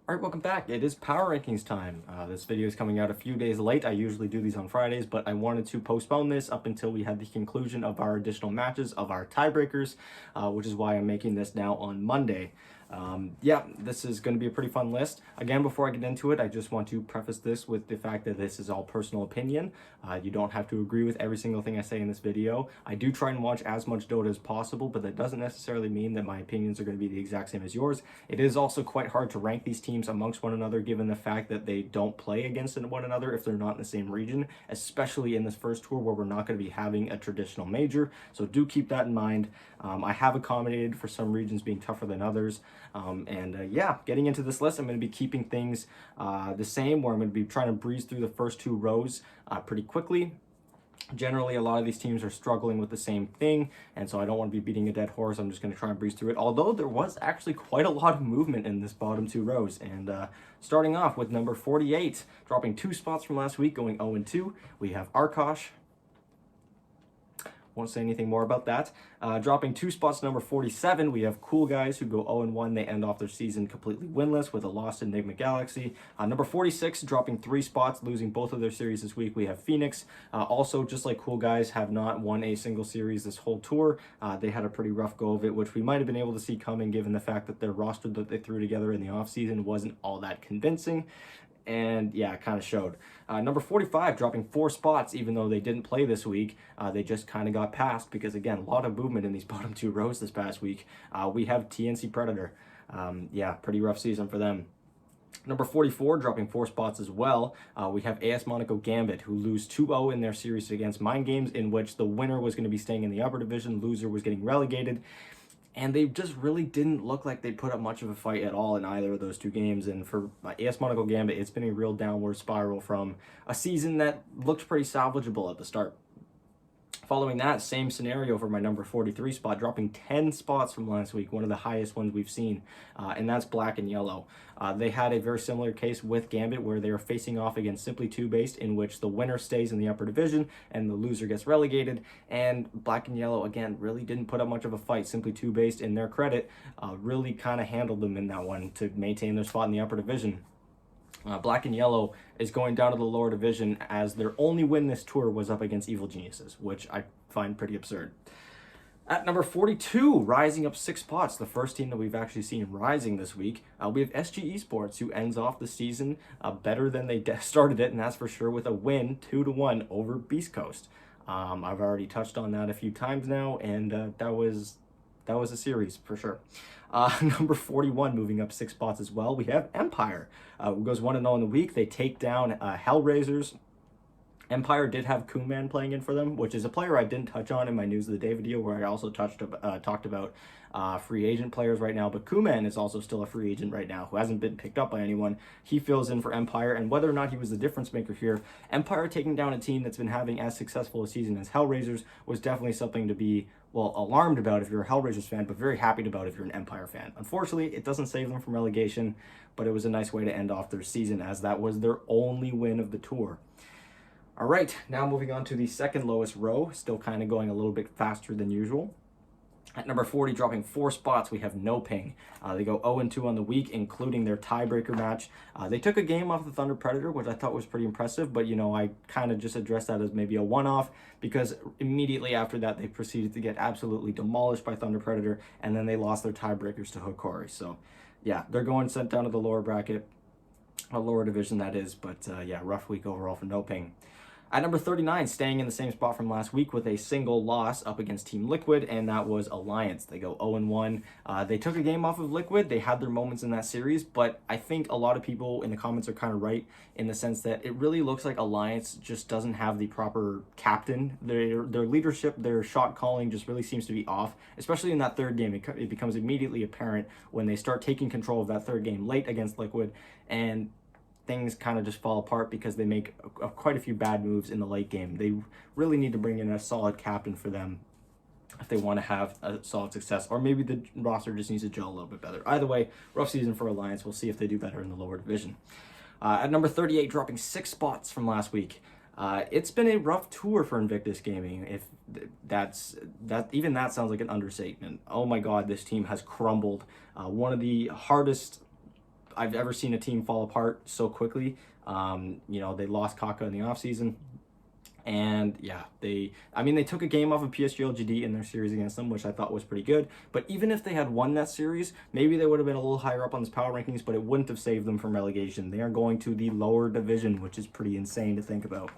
All right, welcome back. It is power rankings time. This video is coming out a few days late. I usually do these on Fridays, but I wanted to postpone this up until we had the conclusion of our additional matches of our tiebreakers, which is why I'm making this now on Monday. Yeah, this is going to be a pretty fun list. Again, before I get into it, I just want to preface this with the fact that this is all personal opinion. You don't have to agree with every single thing I say in this video. I do try and watch as much Dota as possible, but that doesn't necessarily mean that my opinions are going to be the exact same as yours. It is also quite hard to rank these teams amongst one another given the fact that they don't play against one another if they're not in the same region, especially in this first tour where we're not going to be having a traditional major. So do keep that in mind. I have accommodated for some regions being tougher than others. Yeah, getting into this list, I'm going to be keeping things the same, where I'm going to be trying to breeze through the first two rows pretty quickly. Generally, a lot of these teams are struggling with the same thing, and so I don't want to be beating a dead horse. I'm just going to try and breeze through it, although there was actually quite a lot of movement in this bottom two rows. And starting off with number 48, dropping 2 spots from last week, going 0-2, we have Arkosh. Won't say anything more about that. Dropping 2 spots, number 47, we have Cool Guys, who go 0-1. They end off their season completely winless with a loss to Enigma Galaxy. Number 46, dropping 3 spots, losing both of their series this week, we have Phoenix. Also, just like Cool Guys, have not won a single series this whole tour. They had a pretty rough go of it, which we might have been able to see coming given the fact that their roster that they threw together in the offseason wasn't all that convincing. And yeah, it kind of showed. Number 45, dropping 4 spots, even though they didn't play this week. They just kind of got passed because, again, a lot of movement in these bottom 2 rows this past week. We have TNC Predator. Yeah, pretty rough season for them. Number 44, dropping 4 spots as well, we have AS Monaco Gambit, who lose 2-0 in their series against Mind Games, in which the winner was going to be staying in the upper division, loser was getting relegated. And they just really didn't look like they put up much of a fight at all in either of those 2 games. And for AS Monaco Gambit, it's been a real downward spiral from a season that looked pretty salvageable at the start. Following that, same scenario for my number 43 spot, dropping 10 spots from last week, one of the highest ones we've seen, and that's Black and Yellow. They had a very similar case with Gambit where they are facing off against Simply 2 based, in which the winner stays in the upper division and the loser gets relegated. And Black and Yellow, again, really didn't put up much of a fight. Simply 2 based, in their credit, really kind of handled them in that one to maintain their spot in the upper division. Black and Yellow is going down to the lower division as their only win this tour was up against Evil Geniuses, which I find pretty absurd. At number 42, rising up 6 spots, the first team that we've actually seen rising this week, we have SG Esports, who ends off the season better than they started it, and that's for sure, with a win 2-1 over Beast Coast. I've already touched on that a few times now, and that was a series for sure. Number 41, moving up 6 spots as well, we have Empire, who goes 1-0 in the week. They take down Hellraisers. Empire did have Kuman playing in for them, which is a player I didn't touch on in my News of the Day video, where I also talked about free agent players right now. But Kuman is also still a free agent right now, who hasn't been picked up by anyone. He fills in for Empire, and whether or not he was the difference maker here, Empire taking down a team that's been having as successful a season as Hellraisers was definitely something to be, well, alarmed about if you're a Hellraisers fan, but very happy about if you're an Empire fan. Unfortunately, it doesn't save them from relegation, but it was a nice way to end off their season, as that was their only win of the tour. All right, now moving on to the second lowest row, still kind of going a little bit faster than usual. At number 40, dropping 4 spots, we have No Ping. They go 0-2 on the week, including their tiebreaker match. They took a game off the Thunder Predator, which I thought was pretty impressive, but, you know, I kind of just addressed that as maybe a one-off, because immediately after that, they proceeded to get absolutely demolished by Thunder Predator, and then they lost their tiebreakers to Hikori. So, yeah, they're going sent down to the lower bracket, a lower division that is, but yeah, rough week overall for No Ping. At number 39, staying in the same spot from last week with a single loss up against Team Liquid, and that was Alliance. They go 0-1. They took a game off of Liquid. They had their moments in that series, but I think a lot of people in the comments are kind of right in the sense that it really looks like Alliance just doesn't have the proper captain. Their leadership, their shot calling just really seems to be off, especially in that third game. It becomes immediately apparent when they start taking control of that third game late against Liquid, and things kind of just fall apart because they make quite a few bad moves in the late game. They really need to bring in a solid captain for them if they want to have a solid success, or maybe the roster just needs to gel a little bit better. Either way, rough season for Alliance. We'll see if they do better in the lower division. At number 38, dropping 6 spots from last week. It's been a rough tour for Invictus Gaming. If that sounds like an understatement. Oh my God, this team has crumbled. One of the hardest I've ever seen a team fall apart so quickly. You know, they lost Kaka in the offseason. And yeah, they took a game off of PSG.LGD in their series against them, which I thought was pretty good. But even if they had won that series, maybe they would have been a little higher up on this power rankings, but it wouldn't have saved them from relegation. They are going to the lower division, which is pretty insane to think about.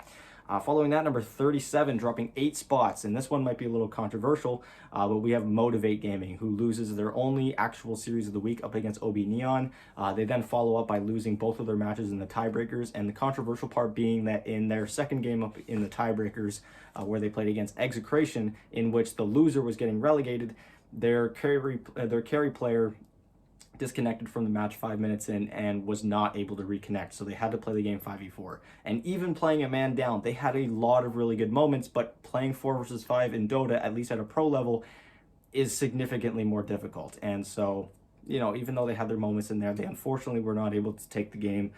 Following that, number 37, dropping 8 spots, and this one might be a little controversial, but we have Motivate Gaming, who loses their only actual series of the week up against OB Neon. They then follow up by losing both of their matches in the tiebreakers, and the controversial part being that in their second game up in the tiebreakers, where they played against Execration, in which the loser was getting relegated, their carry player disconnected from the match 5 minutes in and was not able to reconnect, so they had to play the game 5v4. And even playing a man down, they had a lot of really good moments, but playing 4 versus 5 in Dota, at least at a pro level, is significantly more difficult. And so, you know, even though they had their moments in there, they unfortunately were not able to take the game.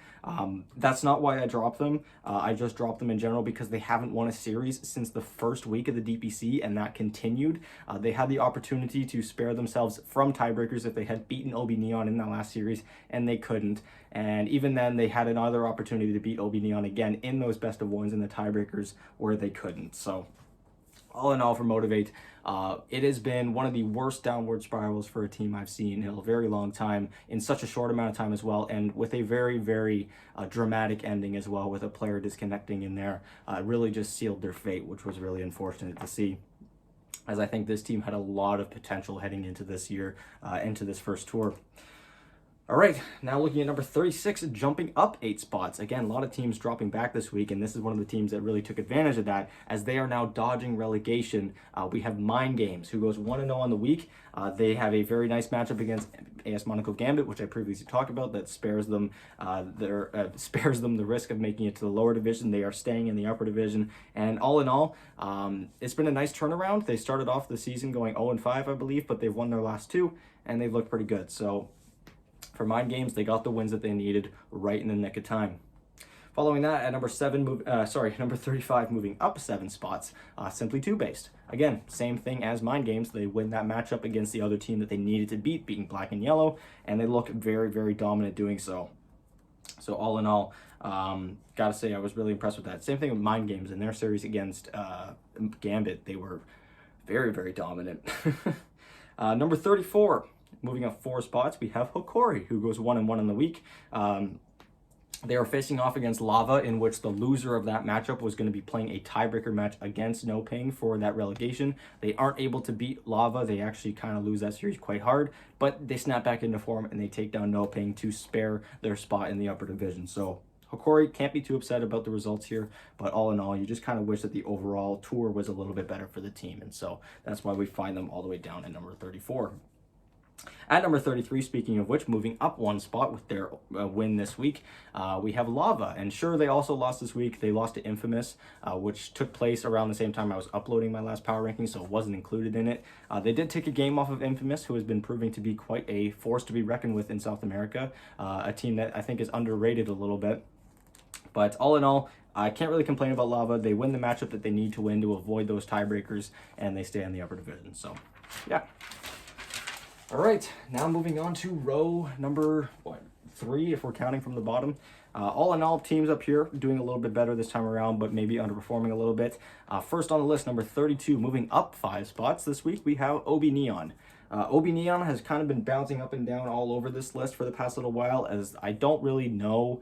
That's not why I dropped them. I just dropped them in general because they haven't won a series since the first week of the DPC, and that continued. They had the opportunity to spare themselves from tiebreakers if they had beaten OB Neon in that last series, and they couldn't. And even then, they had another opportunity to beat OB Neon again in those best of ones in the tiebreakers where they couldn't. So all in all, for Motivate, it has been one of the worst downward spirals for a team I've seen in a very long time, in such a short amount of time as well, and with a very, very dramatic ending as well, with a player disconnecting in there. Really just sealed their fate, which was really unfortunate to see, as I think this team had a lot of potential heading into this year, into this first tour. All right, now looking at number 36, jumping up 8 spots. Again, a lot of teams dropping back this week, and this is one of the teams that really took advantage of that, as they are now dodging relegation. We have Mind Games, who goes 1-0 on the week. They have a very nice matchup against AS Monaco Gambit, which I previously talked about, that spares them the risk of making it to the lower division. They are staying in the upper division, and all in all, it's been a nice turnaround. They started off the season going 0-5, I believe, but they've won their last 2, and they've looked pretty good. So for Mind Games, they got the wins that they needed right in the nick of time. Following that, at number 35, moving up 7 spots, Simply 2 based. Again, same thing as Mind Games. They win that matchup against the other team that they needed to beat, beating Black and Yellow, and they look very, very dominant doing so. So all in all, gotta say I was really impressed with that. Same thing with Mind Games in their series against Gambit. They were very, very dominant. Number 34. Moving up 4 spots, we have Hokori, who goes 1-1 in the week. They are facing off against Lava, in which the loser of that matchup was going to be playing a tiebreaker match against No Ping for that relegation. They aren't able to beat Lava. They actually kind of lose that series quite hard, but they snap back into form and they take down No Ping to spare their spot in the upper division. So Hokori can't be too upset about the results here, but all in all, you just kind of wish that the overall tour was a little bit better for the team, and so that's why we find them all the way down at number 34. At number 33, speaking of which, moving up 1 spot with their win this week, we have Lava. And sure, they also lost this week. They lost to Infamous, which took place around the same time I was uploading my last power ranking, so it wasn't included in it. They did take a game off of Infamous, who has been proving to be quite a force to be reckoned with in South America, a team that I think is underrated a little bit. But all in all, I can't really complain about Lava. They win the matchup that they need to win to avoid those tiebreakers, and they stay in the upper division. So, yeah. All right, now moving on to row number 3, if we're counting from the bottom. All in all, teams up here doing a little bit better this time around, but maybe underperforming a little bit. First on the list, number 32, moving up 5 spots this week, we have OB Neon. OB Neon has kind of been bouncing up and down all over this list for the past little while, as I don't really know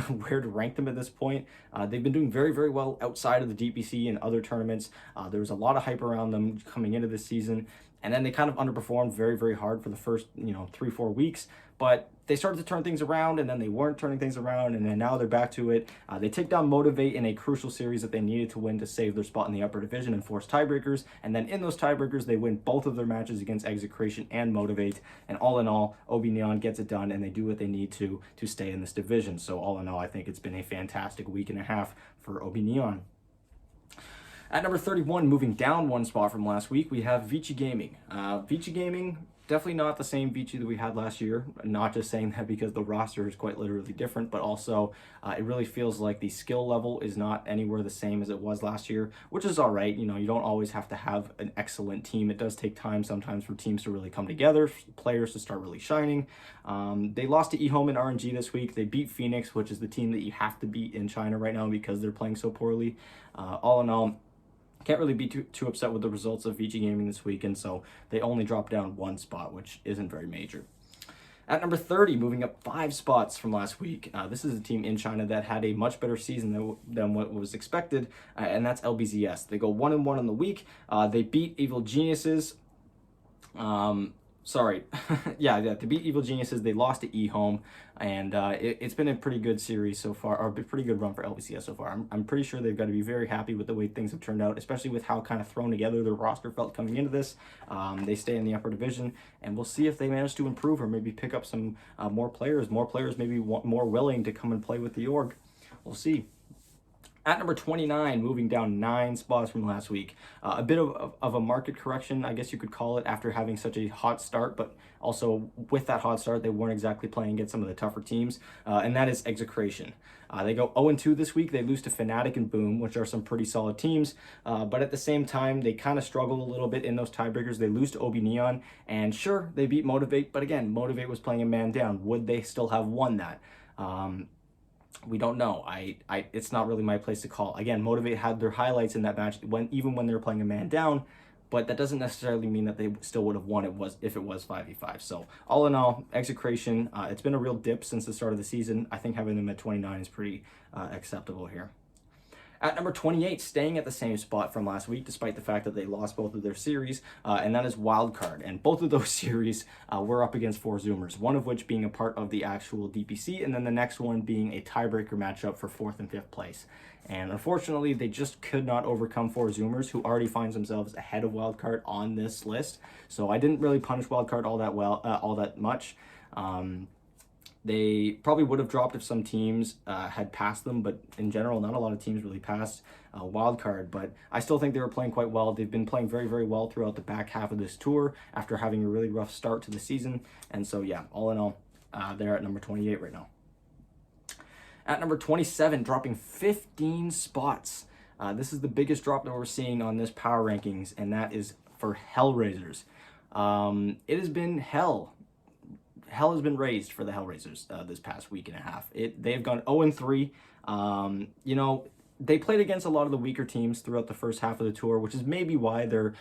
where to rank them at this point. They've been doing very, very well outside of the DPC and other tournaments. There was a lot of hype around them coming into this season, and then they kind of underperformed very, very hard for the first, 3-4 weeks. But they started to turn things around, and then they weren't turning things around, and then now they're back to it. They take down Motivate in a crucial series that they needed to win to save their spot in the upper division and force tiebreakers. And then in those tiebreakers, they win both of their matches against Execration and Motivate. And all in all, OB Neon gets it done, and they do what they need to stay in this division. So all in all, I think it's been a fantastic week and a half for OB Neon. At number 31, moving down 1 spot from last week, we have Vici Gaming. Vici Gaming, Definitely not the same Vici that we had last year. Not just saying that because the roster is quite literally different, but also it really feels like the skill level is not anywhere the same as it was last year, which is all right. You know, you don't always have to have an excellent team. It does take time sometimes for teams to really come together, players to start really shining. They lost to eHome and RNG this week. They beat Phoenix, which is the team that you have to beat in China right now because they're playing so poorly. All in all, can't really be too upset with the results of VG Gaming this week, and so they only dropped down one spot, which isn't very major. At number 30, moving up 5 spots from last week, this is a team in China that had a much better season than what was expected, and that's LBZS. They go 1-1 on the week. They beat Evil Geniuses. To beat Evil Geniuses, they lost to eHome, and it's been a pretty good series so far, or a pretty good run for LBCS so far. I'm pretty sure they've got to be very happy with the way things have turned out, especially with how kind of thrown together their roster felt coming into this. They stay in the upper division, and we'll see if they manage to improve or maybe pick up some more players maybe more willing to come and play with the org. We'll see. At number 29, moving down 9 spots from last week. A bit of a market correction, I guess you could call it, after having such a hot start, but also with that hot start, they weren't exactly playing against some of the tougher teams, and that is Execration. They go 0-2 this week. They lose to Fnatic and Boom, which are some pretty solid teams, but at the same time, they kind of struggle a little bit in those tiebreakers. They lose to OB Neon, and sure, they beat Motivate, but again, Motivate was playing a man down. Would they still have won that? We don't know. It's not really my place to call. Again, Motivate had their highlights in that match even when they were playing a man down, but that doesn't necessarily mean that they still would have won if it was 5v5. So all in all, Execration, it's been a real dip since the start of the season. I think having them at 29 is pretty acceptable here. At number 28, staying at the same spot from last week, despite the fact that they lost both of their series, and that is Wildcard. And both of those series were up against 4 Zoomers, one of which being a part of the actual DPC, and then the next one being a tiebreaker matchup for 4th and 5th place. And unfortunately, they just could not overcome 4 Zoomers, who already finds themselves ahead of Wildcard on this list. So I didn't really punish Wildcard all that much. They probably would have dropped if some teams had passed them, but in general, not a lot of teams really passed Wildcard. But I still think they were playing quite well. They've been playing very, very well throughout the back half of this tour after having a really rough start to the season. And so, yeah, all in all, they're at number 28 right now. At number 27, dropping 15 spots. This is the biggest drop that we're seeing on this power rankings, and that is for Hellraisers. It has been hell. Hell has been raised for the Hellraisers this past week and a half. They've gone 0-3. You know, they played against a lot of the weaker teams throughout the first half of the tour, which is maybe why their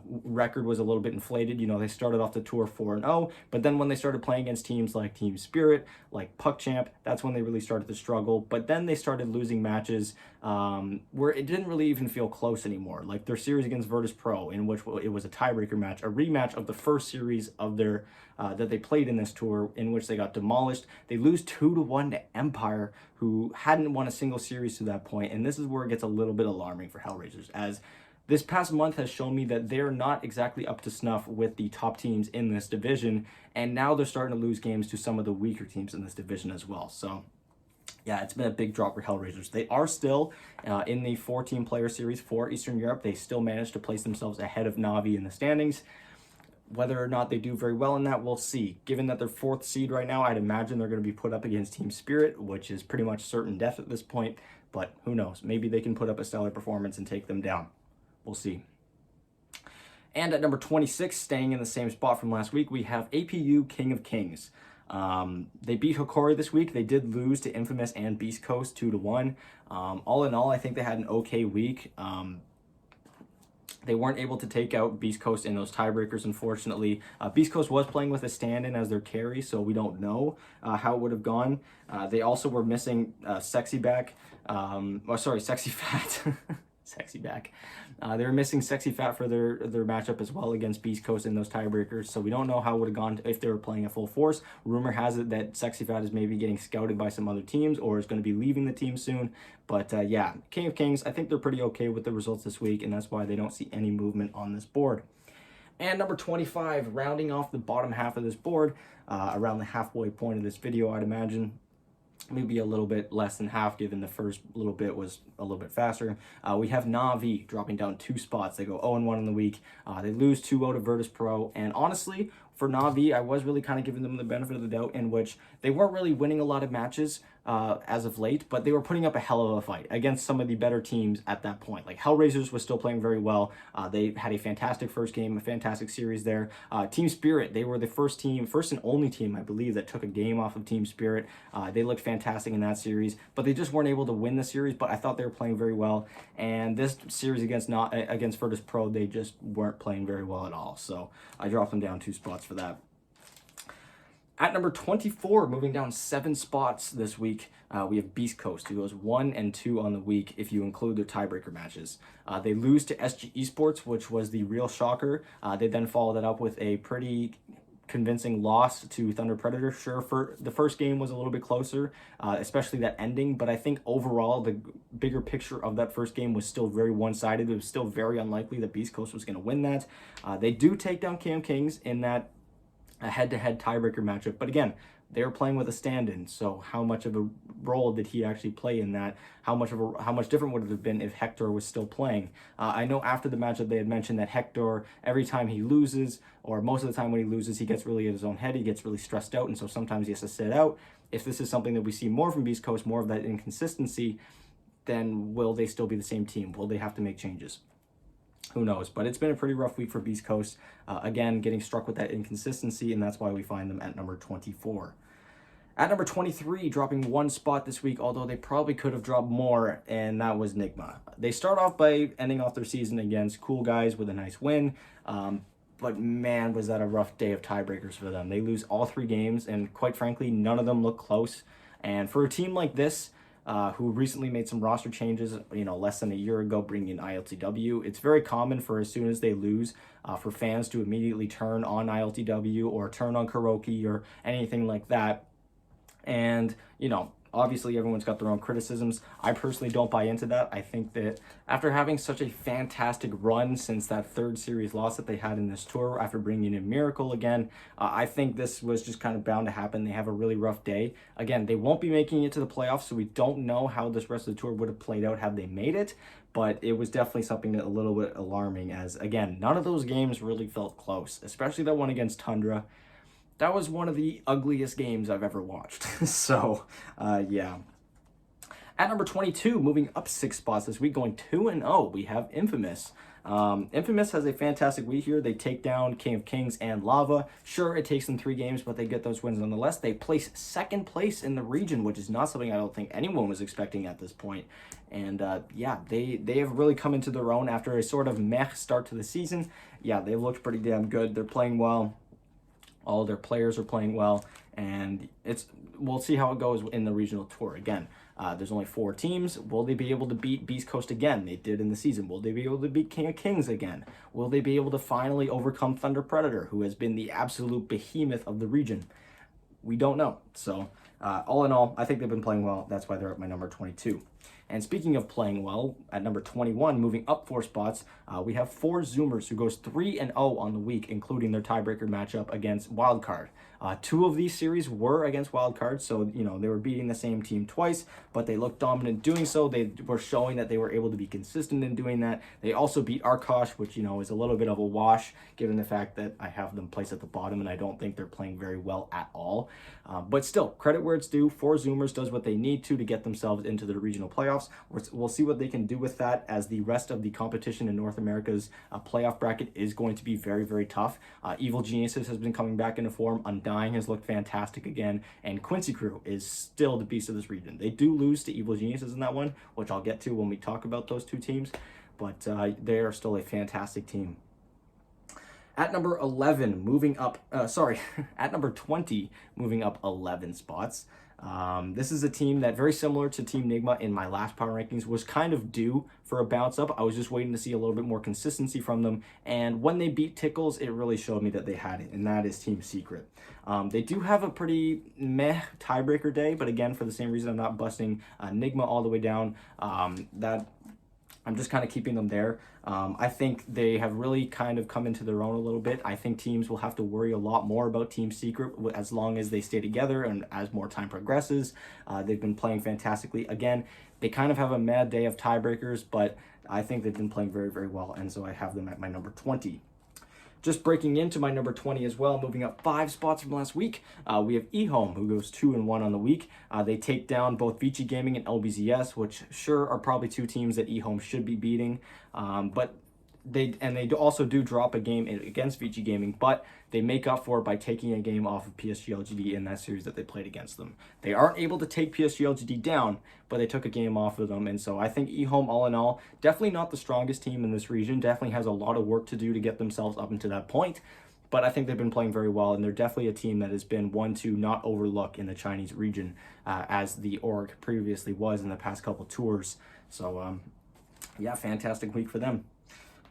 record was a little bit inflated. You know, they started off the tour 4-0, but then when they started playing against teams like Team Spirit, like PuckChamp, that's when they really started to struggle. But then they started losing matches where it didn't really even feel close anymore. Like their series against Virtus Pro, in which it was a tiebreaker match, a rematch of the first series of their that they played in this tour, in which they got demolished. They lose 2-1 to Empire, who hadn't won a single series to that point, and this is where it gets a little bit alarming for Hellraisers, as this past month has shown me that they're not exactly up to snuff with the top teams in this division, and now they're starting to lose games to some of the weaker teams in this division as well. So yeah, it's been a big drop for Hellraisers. They are still in the 4-team player series for Eastern Europe. They still managed to place themselves ahead of Na'Vi in the standings. Whether or not they do very well in that, we'll see. Given that they're 4th seed right now, I'd imagine they're going to be put up against Team Spirit, which is pretty much certain death at this point. But who knows? Maybe they can put up a stellar performance and take them down. We'll see. And at number 26, staying in the same spot from last week, we have APU King of Kings. They beat Hikori this week. They did lose to Infamous and Beast Coast 2-1. All in all, I think they had an okay week. They weren't able to take out Beast Coast in those tiebreakers, unfortunately. Beast Coast was playing with a stand-in as their carry, so we don't know how it would have gone. They also were missing Sexy Fat. Sexy Back. They were missing Sexy Fat for their matchup as well against Beast Coast in those tiebreakers, so we don't know how it would have gone if they were playing at full force. Rumor has it that Sexy Fat is maybe getting scouted by some other teams or is going to be leaving the team soon. But yeah, King of Kings, I think they're pretty okay with the results this week, and that's why they don't see any movement on this board. And number 25, rounding off the bottom half of this board, around the halfway point of this video, I'd imagine. Maybe a little bit less than half, given the first little bit was a little bit faster. We have Na'Vi dropping down 2 spots. They go 0-1 in the week. They lose 2-0 to Virtus Pro. And honestly, for Na'Vi, I was really kind of giving them the benefit of the doubt, in which they weren't really winning a lot of matches as of late, but they were putting up a hell of a fight against some of the better teams at that point. Like Hellraisers was still playing very well. They had a fantastic first game, a fantastic series there. Team Spirit, they were the first and only team, I believe, that took a game off of Team Spirit. They looked fantastic in that series, but they just weren't able to win the series, but I thought they were playing very well. And this series against Virtus Pro, they just weren't playing very well at all. So I dropped them down 2 spots for that. At number 24, moving down 7 spots this week, we have Beast Coast, who goes 1-2 on the week if you include their tiebreaker matches. They lose to SG Esports, which was the real shocker. They then followed that up with a pretty convincing loss to Thunder Predator. Sure, for the first game was a little bit closer, especially that ending, but I think overall the bigger picture of that first game was still very one-sided. It was still very unlikely that Beast Coast was going to win that. They do take down Cam Kings in that a head-to-head tiebreaker matchup, but again, they were playing with a stand-in, so how much of a role did he actually play in that? How much different would it have been if Hector was still playing? I know after the matchup they had mentioned that Hector, every time he loses, or most of the time when he loses, he gets really in his own head, he gets really stressed out, and so sometimes he has to sit out. If this is something that we see more from Beast Coast, more of that inconsistency, then will they still be the same team? Will they have to make changes? Who knows? But it's been a pretty rough week for Beast Coast. Again, getting struck with that inconsistency, and that's why we find them at number 24. At number 23, dropping 1 spot this week, although they probably could have dropped more, and that was Nigma. They start off by ending off their season against Cool Guys with a nice win, but man, was that a rough day of tiebreakers for them. They lose all 3 games, and quite frankly, none of them look close. And for a team like this, who recently made some roster changes, less than a year ago, bringing in ILTW. It's very common for as soon as they lose, for fans to immediately turn on ILTW or turn on Kuroki or anything like that. And, obviously everyone's got their own criticisms. I personally don't buy into that. I think that after having such a fantastic run since that 3rd series loss that they had in this tour, after bringing in Miracle again, I think this was just kind of bound to happen. They have a really rough day. Again, they won't be making it to the playoffs, so we don't know how this rest of the tour would have played out had they made it, but it was definitely something a little bit alarming, as, again, none of those games really felt close, especially that one against Tundra. That was one of the ugliest games I've ever watched. So, yeah. At number 22, moving up 6 spots this week, going 2-0, we have Infamous. Infamous has a fantastic week here. They take down King of Kings and Lava. Sure, it takes them 3 games, but they get those wins nonetheless. They place 2nd place in the region, which is not something I don't think anyone was expecting at this point. And yeah, they have really come into their own after a sort of meh start to the season. Yeah, they looked pretty damn good. They're playing well. All their players are playing well, and we'll see how it goes in the regional tour. Again, there's only 4 teams. Will they be able to beat Beast Coast again? They did in the season. Will they be able to beat King of Kings again? Will they be able to finally overcome Thunder Predator, who has been the absolute behemoth of the region? We don't know. So all in all, I think they've been playing well. That's why they're at my number 22. And speaking of playing well, at number 21, moving up 4 spots, we have 4 Zoomers, who goes 3-0 on the week, including their tiebreaker matchup against Wildcard. 2 of these series were against Wildcard, so, they were beating the same team twice, but they looked dominant doing so. They were showing that they were able to be consistent in doing that. They also beat Arkosh, which, is a little bit of a wash, given the fact that I have them placed at the bottom, and I don't think they're playing very well at all. But still, credit where it's due. 4 Zoomers does what they need to get themselves into the regional playoffs. We'll see what they can do with that, as the rest of the competition in North America's playoff bracket is going to be very, very tough. Evil Geniuses has been coming back into form. Undying has looked fantastic again, and Quincy Crew is still the beast of this region. They do lose to Evil Geniuses in that one, which I'll get to when we talk about those 2 teams, but they are still a fantastic team. At number 11, moving up, at number 20, moving up 11 spots. This is a team that, very similar to Team Nigma in my last power rankings, was kind of due for a bounce up. I was just waiting to see a little bit more consistency from them, and when they beat Tickles, it really showed me that they had it, and that is Team Secret. They do have a pretty meh tiebreaker day, but again, for the same reason I'm not busting Nigma all the way down, that I'm just kind of keeping them there. I think they have really kind of come into their own a little bit. I think teams will have to worry a lot more about Team Secret as long as they stay together and as more time progresses. They've been playing fantastically. Again, they kind of have a mad day of tiebreakers, but I think they've been playing very, very well, and so I have them at my number 20. Just breaking into my number 20 as well, moving up 5 spots from last week, we have eHome, who goes 2-1 on the week. They take down both Vici Gaming and LBZS, which sure are probably two teams that eHome should be beating, but they also do drop a game against Vici Gaming, but they make up for it by taking a game off of PSG.LGD in that series that they played against them. They aren't able to take PSG.LGD down, but they took a game off of them, and so I think eHome, all in all, definitely not the strongest team in this region, definitely has a lot of work to do to get themselves up into that point, but I think they've been playing very well, and they're definitely a team that has been one to not overlook in the Chinese region, as the org previously was in the past couple tours. So, yeah, fantastic week for them.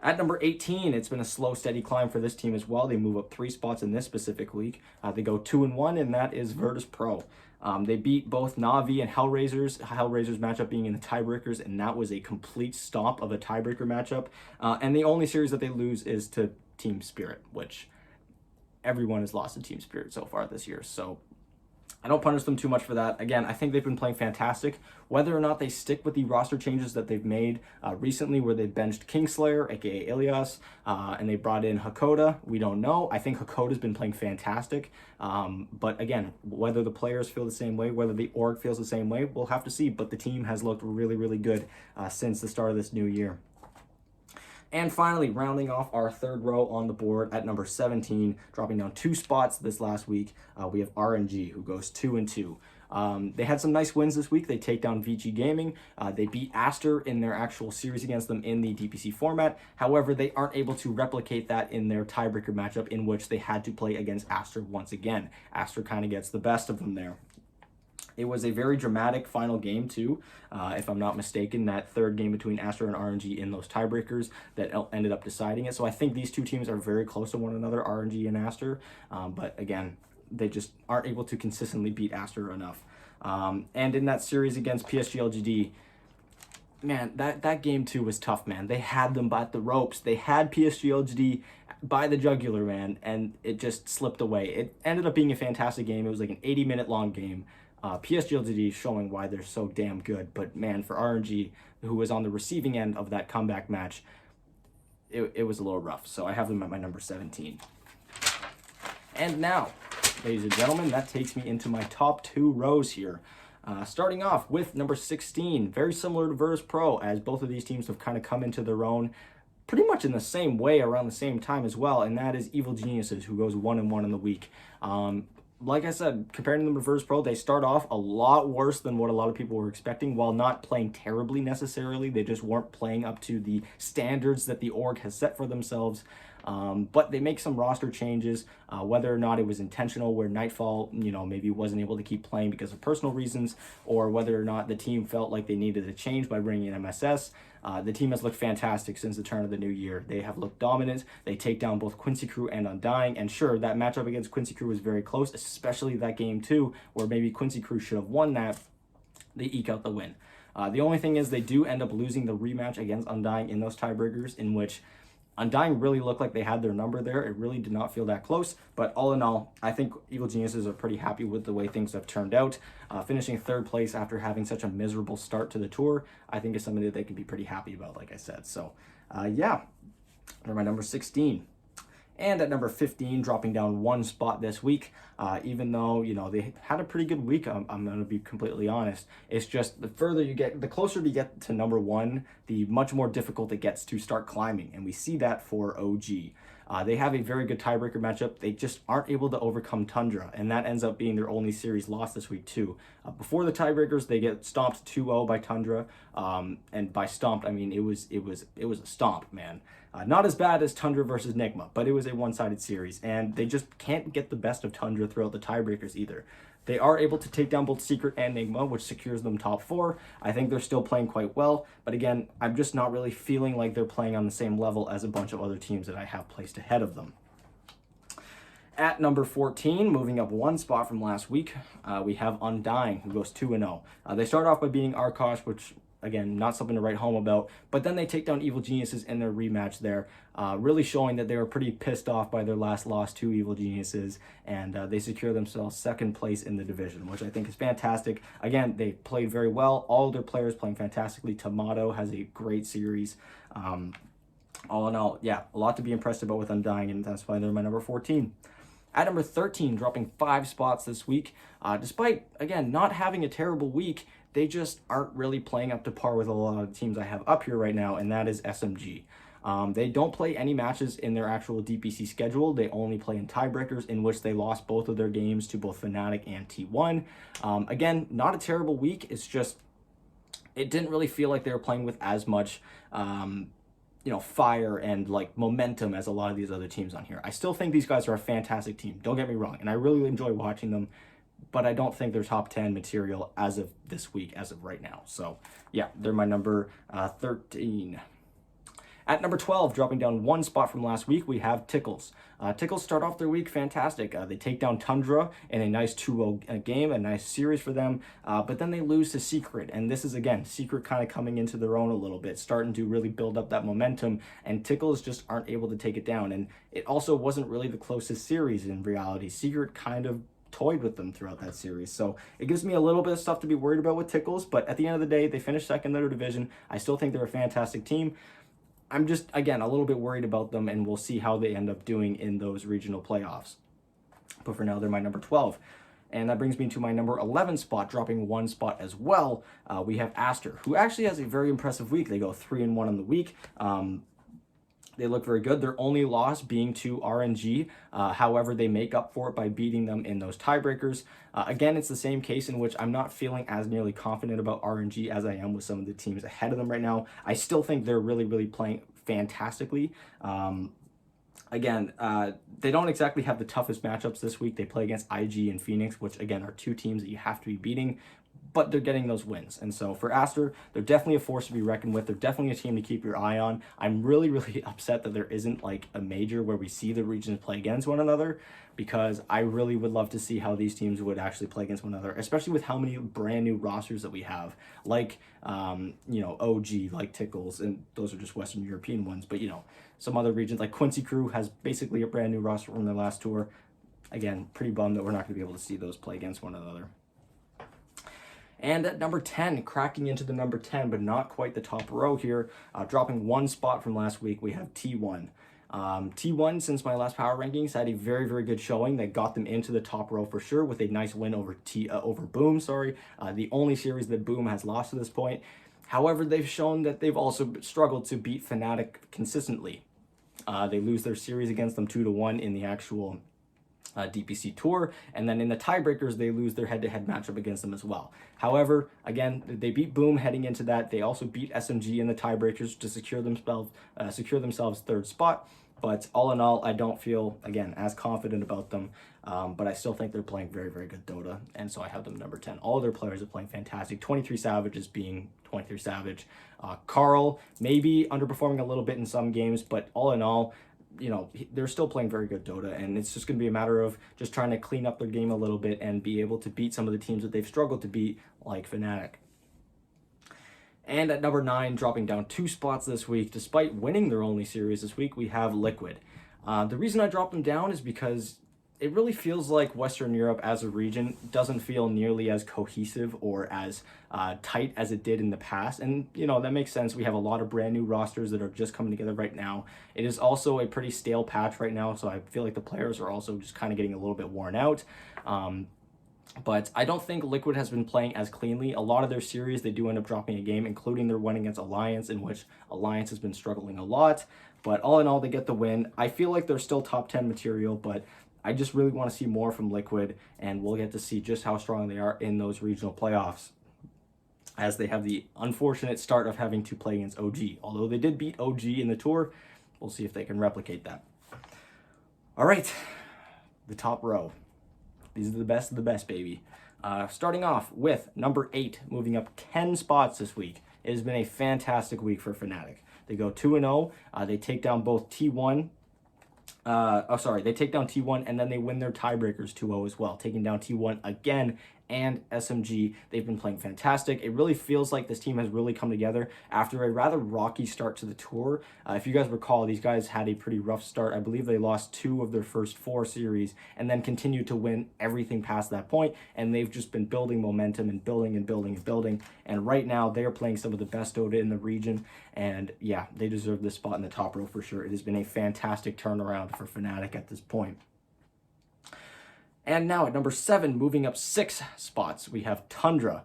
At number 18, it's been a slow, steady climb for this team as well. They move up 3 spots in this specific week. They go 2-1, and that is Virtus Pro. They beat both Na'Vi and Hellraisers. Hellraisers matchup being in the tiebreakers, and that was a complete stomp of a tiebreaker matchup. And the only series that they lose is to Team Spirit, which everyone has lost to Team Spirit so far this year. So I don't punish them too much for that. Again, I think they've been playing fantastic. Whether or not they stick with the roster changes that they've made recently, where they benched Kingslayer, aka Ilias, and they brought in Hakoda, we don't know. I think Hakoda's been playing fantastic. But again, whether the players feel the same way, whether the org feels the same way, we'll have to see. But the team has looked really, really good since the start of this new year. And finally, rounding off our third row on the board at number 17, dropping down 2 spots this last week, we have RNG, who goes 2-2. They had some nice wins this week. They take down Vici Gaming. They beat Aster in their actual series against them in the DPC format. However, they aren't able to replicate that in their tiebreaker matchup, in which they had to play against Aster once again. Aster kind of gets the best of them there. It was a very dramatic final game, too, if I'm not mistaken, that third game between Aster and RNG in those tiebreakers that ended up deciding it. So I think these two teams are very close to one another, RNG and Aster. But again, they just aren't able to consistently beat Aster enough. And in that series against PSG.LGD, man, that game, too, was tough, man. They had them by the ropes. They had PSG.LGD by the jugular, man, and it just slipped away. It ended up being a fantastic game. It was like an 80-minute long game. PSG.LGD showing why they're so damn good, but man, for RNG, who was on the receiving end of that comeback match, it was a little rough. So I have them at my number 17. And now, ladies and gentlemen, that takes me into my top 2 rows here. Starting off with number 16, very similar to Virtus Pro, as both of these teams have kind of come into their own pretty much in the same way around the same time as well, and that is Evil Geniuses, who goes 1-1 in the week. Like I said, comparing them to Virtus Pro, they start off a lot worse than what a lot of people were expecting, while not playing terribly necessarily. They just weren't playing up to the standards that the org has set for themselves. But they make some roster changes, whether or not it was intentional, where Nightfall, maybe wasn't able to keep playing because of personal reasons, or whether or not the team felt like they needed a change by bringing in MSS. The team has looked fantastic since the turn of the new year. They have looked dominant. They take down both Quincy Crew and Undying. And sure, that matchup against Quincy Crew was very close, especially that game too, where maybe Quincy Crew should have won that. They eke out the win. The only thing is they do end up losing the rematch against Undying in those tiebreakers, in which Undying really looked like they had their number there. It really did not feel that close. But all in all, I think Evil Geniuses are pretty happy with the way things have turned out. Finishing 3rd place after having such a miserable start to the tour, I think is something that they can be pretty happy about, like I said. So, yeah, they're my number 16. And at number 15, dropping down 1 spot this week, even though, they had a pretty good week, I'm going to be completely honest. It's just the further you get, the closer you get to number 1, the much more difficult it gets to start climbing. And we see that for OG. They have a very good tiebreaker matchup. They just aren't able to overcome Tundra, and that ends up being their only series loss this week too. Before the tiebreakers, they get stomped 2-0 by Tundra, and by stomped, I mean it was a stomp, man. Not as bad as Tundra versus Nigma, but it was a one-sided series, and they just can't get the best of Tundra throughout the tiebreakers either. They are able to take down both Secret and Nigma, which secures them top 4. I think they're still playing quite well, but again, I'm just not really feeling like they're playing on the same level as a bunch of other teams that I have placed ahead of them. At number 14, moving up 1 spot from last week, we have Undying, who goes 2-0. They start off by beating Arkosh, which, again, not something to write home about, but then they take down Evil Geniuses in their rematch there, really showing that they were pretty pissed off by their last loss to Evil Geniuses, and they secure themselves 2nd place in the division, which I think is fantastic. Again, they played very well. All of their players playing fantastically. Tomato has a great series. All in all, yeah, a lot to be impressed about with Undying, and that's why they're my number 14. At number 13, dropping 5 spots this week. Despite, again, not having a terrible week, they just aren't really playing up to par with a lot of the teams I have up here right now, and that is SMG. They don't play any matches in their actual DPC schedule. They only play in tiebreakers, in which they lost both of their games to both Fnatic and T1. Again, not a terrible week. It's just, it didn't really feel like they were playing with as much fire and like momentum as a lot of these other teams on here. I still think these guys are a fantastic team. Don't get me wrong. And I really enjoy watching them, but I don't think they're top 10 material as of this week, as of right now. So yeah, they're my number 13. At number 12, dropping down 1 spot from last week, we have Tickles. Tickles start off their week fantastic. They take down Tundra in a nice 2-0 game, a nice series for them, but then they lose to Secret. And this is, again, Secret kind of coming into their own a little bit, starting to really build up that momentum, and Tickles just aren't able to take it down. And it also wasn't really the closest series in reality. Secret kind of toyed with them throughout that series. So it gives me a little bit of stuff to be worried about with Tickles, but at the end of the day, they finished second in their division. I still think they're a fantastic team. I'm just, again, a little bit worried about them, and we'll see how they end up doing in those regional playoffs. But for now, they're my number 12. And that brings me to my number 11 spot, dropping 1 spot as well. We have Aster, who actually has a very impressive week. They go 3-1 on the week. They look very good. Their only loss being to RNG. However, they make up for it by beating them in those tiebreakers. Again, it's the same case in which I'm not feeling as nearly confident about RNG as I am with some of the teams ahead of them right now. I still think they're really, really playing fantastically. Again, they don't exactly have the toughest matchups this week. They play against IG and Phoenix, which, again, are 2 teams that you have to be beating, but they're getting those wins. And so for Aster, they're definitely a force to be reckoned with. They're definitely a team to keep your eye on. I'm really, really upset that there isn't like a major where we see the regions play against one another, because I really would love to see how these teams would actually play against one another, especially with how many brand new rosters that we have, like, OG, like Tickles, and those are just Western European ones, but, some other regions, like Quincy Crew has basically a brand new roster from their last tour. Again, pretty bummed that we're not going to be able to see those play against one another. And at number 10, cracking into the number 10, but not quite the top row here, dropping 1 spot from last week, we have T1. T1, since my last power rankings, had a very, very good showing that got them into the top row for sure, with a nice win over Boom. The only series that Boom has lost to this point. However, they've shown that they've also struggled to beat Fnatic consistently. They lose their series against them 2-1 in the actual DPC tour, and then in the tiebreakers they lose their head-to-head matchup against them as well. However, again, they beat Boom heading into that. They also beat SMG in the tiebreakers to secure themselves 3rd spot. But all in all, I don't feel, again, as confident about them, but I still think they're playing very, very good Dota, and so I have them number 10. All their players are playing fantastic. 23 Savage is being 23 Savage. Carl maybe underperforming a little bit in some games, but all in all, they're still playing very good Dota, and it's just going to be a matter of just trying to clean up their game a little bit and be able to beat some of the teams that they've struggled to beat, like Fnatic. And at number 9, dropping down 2 spots this week, despite winning their only series this week, we have Liquid. The reason I dropped them down is because it really feels like Western Europe as a region doesn't feel nearly as cohesive or as tight as it did in the past. And, that makes sense. We have a lot of brand new rosters that are just coming together right now. It is also a pretty stale patch right now, so I feel like the players are also just kind of getting a little bit worn out. But I don't think Liquid has been playing as cleanly. A lot of their series, they do end up dropping a game, including their win against Alliance, in which Alliance has been struggling a lot. But all in all, they get the win. I feel like they're still top 10 material, but I just really want to see more from Liquid, and we'll get to see just how strong they are in those regional playoffs, as they have the unfortunate start of having to play against OG. Although they did beat OG in the tour, we'll see if they can replicate that. All right, the top row. These are the best of the best, baby. Starting off with number 8, moving up 10 spots this week. It has been a fantastic week for Fnatic. They go 2-0. They take down both T1. They take down T1, and then they win their tiebreakers 2-0 as well, taking down T1 again and SMG. They've been playing fantastic. It really feels like this team has really come together after a rather rocky start to the tour. If you guys recall, these guys had a pretty rough start. I believe they lost 2 of their first 4 series and then continued to win everything past that point, and they've just been building momentum and building and building and building, and right now they are playing some of the best Dota in the region, and yeah, they deserve this spot in the top row for sure. It has been a fantastic turnaround for Fnatic at this point. And now at number 7, moving up 6 spots, we have Tundra.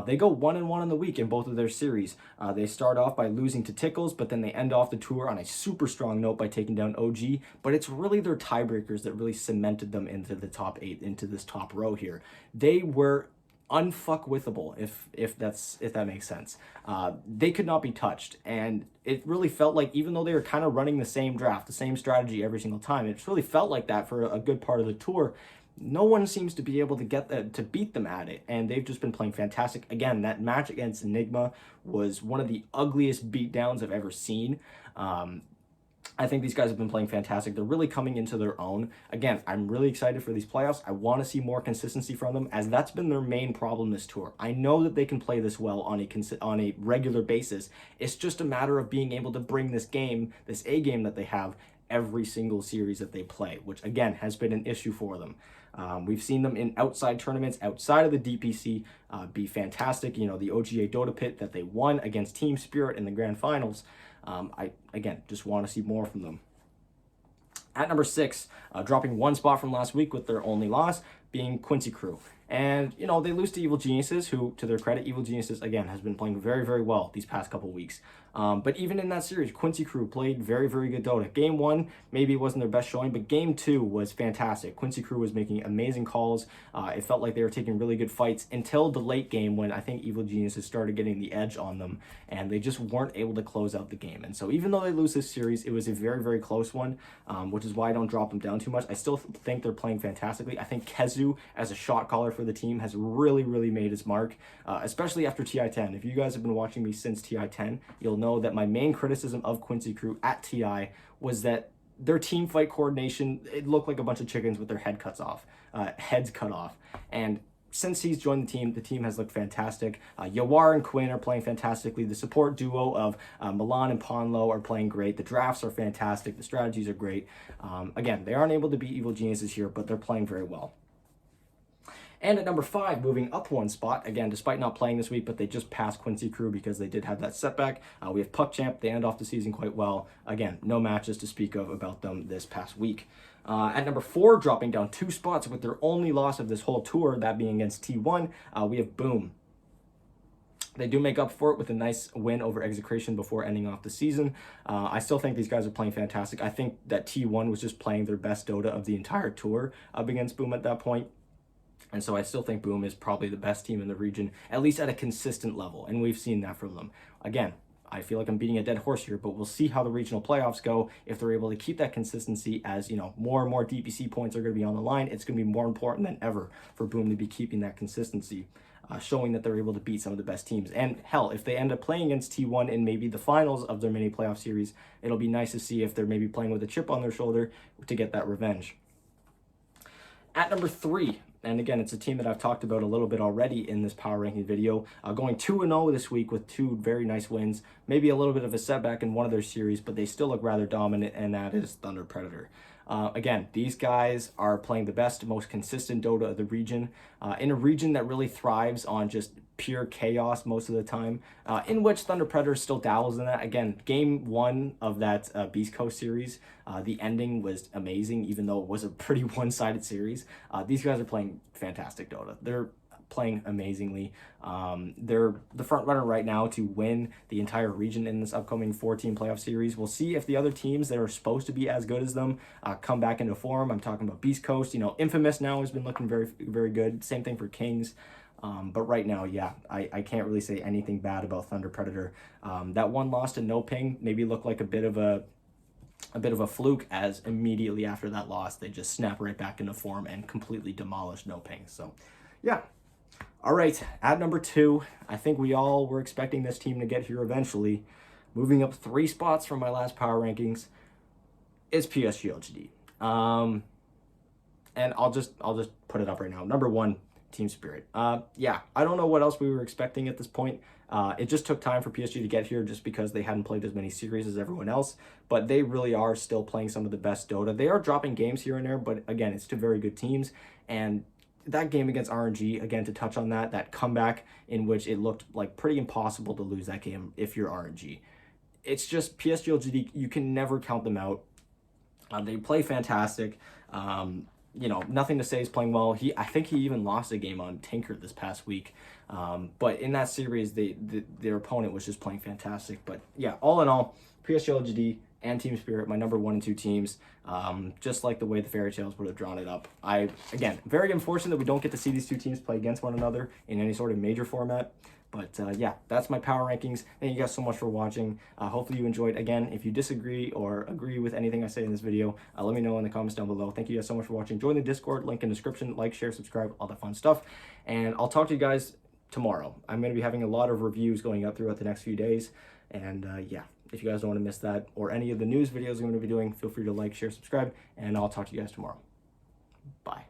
They go 1-1 in the week in both of their series. They start off by losing to Tickles, but then they end off the tour on a super strong note by taking down OG. But it's really their tiebreakers that really cemented them into the top 8, into this top row here. They were unfuckwithable, if that makes sense. They could not be touched, and it really felt like, even though they were kind of running the same draft, the same strategy every single time, it really felt like that for a good part of the tour. No one seems to be able to get that, to beat them at it, and they've just been playing fantastic. Again, that match against Enigma was one of the ugliest beatdowns I've ever seen. I think these guys have been playing fantastic. They're really coming into their own. Again, I'm really excited for these playoffs. I want to see more consistency from them, as that's been their main problem this tour. I know that they can play this well on a regular basis. It's just a matter of being able to bring this game, this A game that they have, every single series that they play, which again has been an issue for them. We've seen them in outside tournaments outside of the DPC be fantastic. You know, the OGA Dota Pit that they won against Team Spirit in the grand finals. I, again, just want to see more from them. At number 6, dropping 1 spot from last week with their only loss being Quincy Crew. And, you know, they lose to Evil Geniuses, who, to their credit, Evil Geniuses, again, has been playing very, very well these past couple weeks. But even in that series, Quincy Crew played very, very good Dota. Game 1 maybe wasn't their best showing, but Game 2 was fantastic. Quincy Crew was making amazing calls. It felt like they were taking really good fights until the late game, when I think Evil Geniuses started getting the edge on them, and they just weren't able to close out the game. And so even though they lose this series, it was a very, very close one, which is why I don't drop them down too much. I still think they're playing fantastically. I think Kezu, as a shot caller for the team, has really, really made his mark, especially after TI10. If you guys have been watching me since TI10, you'll know that my main criticism of Quincy Crew at TI was that their team fight coordination, it looked like a bunch of chickens with their heads cut off. And since he's joined the team has looked fantastic. Yawar and Quinn are playing fantastically. The support duo of Milan and Ponlo are playing great. The drafts are fantastic. The strategies are great. Again, they aren't able to beat Evil Geniuses here, but they're playing very well. And at number 5, moving up 1 spot, again, despite not playing this week, but they just passed Quincy Crew because they did have that setback. We have Puck Champ. They end off the season quite well. Again, no matches to speak of about them this past week. At number 4, dropping down 2 spots with their only loss of this whole tour, that being against T1, we have Boom. They do make up for it with a nice win over Execration before ending off the season. I still think these guys are playing fantastic. I think that T1 was just playing their best Dota of the entire tour up against Boom at that point. And so I still think Boom is probably the best team in the region, at least at a consistent level. And we've seen that from them. Again, I feel like I'm beating a dead horse here, but we'll see how the regional playoffs go. If they're able to keep that consistency, as, you know, more and more DPC points are going to be on the line, it's going to be more important than ever for Boom to be keeping that consistency, showing that they're able to beat some of the best teams. And hell, if they end up playing against T1 in maybe the finals of their mini playoff series, it'll be nice to see if they're maybe playing with a chip on their shoulder to get that revenge. At number 3, and again, it's a team that I've talked about a little bit already in this power ranking video, going 2-0 this week with 2 very nice wins, maybe a little bit of a setback in one of their series, but they still look rather dominant, and that is Thunder Predator. Again, these guys are playing the best, most consistent Dota of the region, in a region that really thrives on just pure chaos most of the time, in which Thunder Predator still dabbles in that. Again, game 1 of that Beast Coast series, the ending was amazing, even though it was a pretty one-sided series. These guys are playing fantastic Dota. They're playing amazingly. They're the front runner right now to win the entire region in this upcoming 4-team playoff series. We'll see if the other teams that are supposed to be as good as them come back into form. I'm talking about Beast Coast. You know, Infamous now has been looking very, very good. Same thing for Kings. But right now, yeah, I can't really say anything bad about Thunder Predator. That one loss to No Ping maybe looked like a bit of a fluke, as immediately after that loss, they just snap right back into form and completely demolished No Ping. So, yeah. All right, at number 2, I think we all were expecting this team to get here eventually. Moving up 3 spots from my last power rankings is PSG.LGD. And I'll just put it up right now. Number 1, Team Spirit. Yeah, I don't know what else we were expecting at this point. It just took time for PSG to get here just because they hadn't played as many series as everyone else, but they really are still playing some of the best Dota. They are dropping games here and there, but again, it's to very good teams. And that game against RNG, again, to touch on that, that comeback in which it looked like pretty impossible to lose that game if you're RNG. It's just PSG.LGD, you can never count them out. They play fantastic. You know, nothing to say is playing well. I think he even lost a game on Tinker this past week. But in that series, their opponent was just playing fantastic. But yeah, all in all, PSG.LGD and Team Spirit, my number 1 and 2 teams, just like the way the Fairy Tales would have drawn it up. Again, very unfortunate that we don't get to see these two teams play against one another in any sort of major format. But yeah, that's my power rankings. Thank you guys so much for watching. Hopefully you enjoyed. Again, if you disagree or agree with anything I say in this video, let me know in the comments down below. Thank you guys so much for watching. Join the Discord, link in the description. Like, share, subscribe, all that fun stuff. And I'll talk to you guys tomorrow. I'm going to be having a lot of reviews going up throughout the next few days. And yeah, if you guys don't want to miss that or any of the news videos I'm going to be doing, feel free to like, share, subscribe, and I'll talk to you guys tomorrow. Bye.